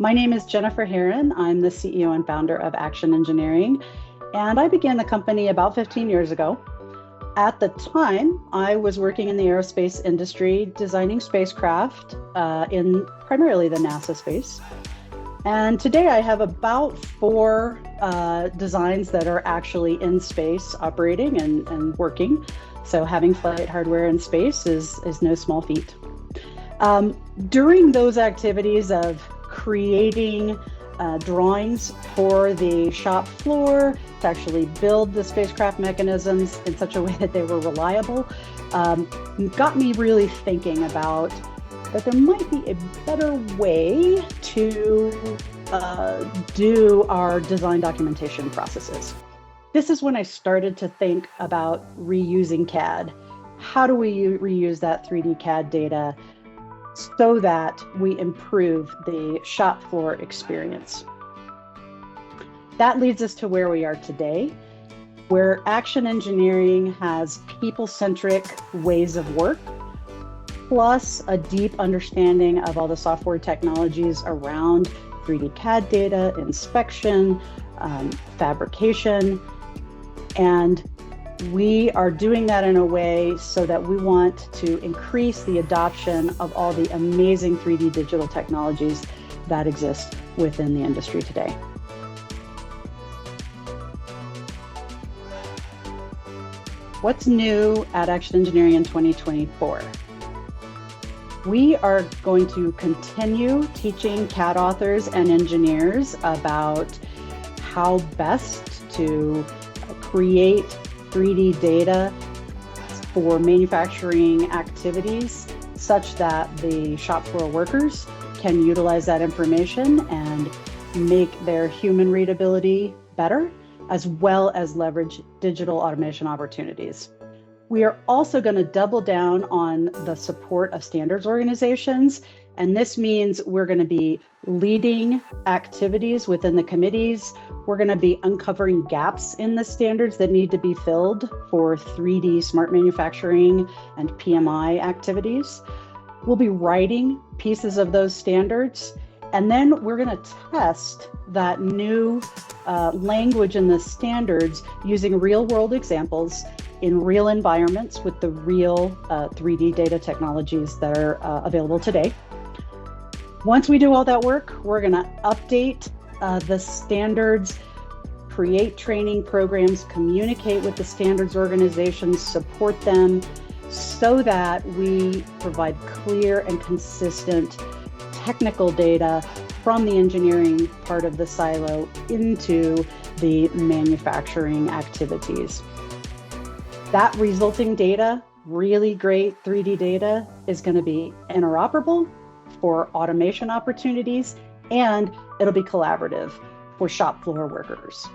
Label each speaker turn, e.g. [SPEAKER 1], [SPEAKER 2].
[SPEAKER 1] My name is Jennifer Herron. I'm the CEO and founder of Action Engineering, and I began the company about 15 years ago. At the time, I was working in the aerospace industry, designing spacecraft in primarily the NASA space. And today I have about four designs that are actually in space operating and working. So having flight hardware in space is no small feat. During those activities of creating drawings for the shop floor to actually build the spacecraft mechanisms in such a way that they were reliable, got me really thinking about that there might be a better way to do our design documentation processes. This is when I started to think about reusing CAD. How do we reuse that 3D CAD data so that we improve the shop floor experience? That leads us to where we are today, where Action Engineering has people-centric ways of work, plus a deep understanding of all the software technologies around 3D CAD data, inspection, fabrication, and we are doing that in a way so that we want to increase the adoption of all the amazing 3D digital technologies that exist within the industry today. What's new at Action Engineering in 2024? We are going to continue teaching CAD authors and engineers about how best to create 3D data for manufacturing activities such that the shop floor workers can utilize that information and make their human readability better, as well as leverage digital automation opportunities. We are also going to double down on the support of standards organizations, and this means we're going to be leading activities within the committees. We're going to be uncovering gaps in the standards that need to be filled for 3D smart manufacturing and PMI activities. We'll be writing pieces of those standards, and then we're going to test that new language in the standards using real-world examples in real environments with the real 3D data technologies that are available today. Once we do all that work, we're going to update the standards, create training programs, communicate with the standards organizations, support them so that we provide clear and consistent technical data from the engineering part of the silo into the manufacturing activities. That resulting data, really great 3D data, is going to be interoperable for automation opportunities, and it'll be collaborative for shop floor workers.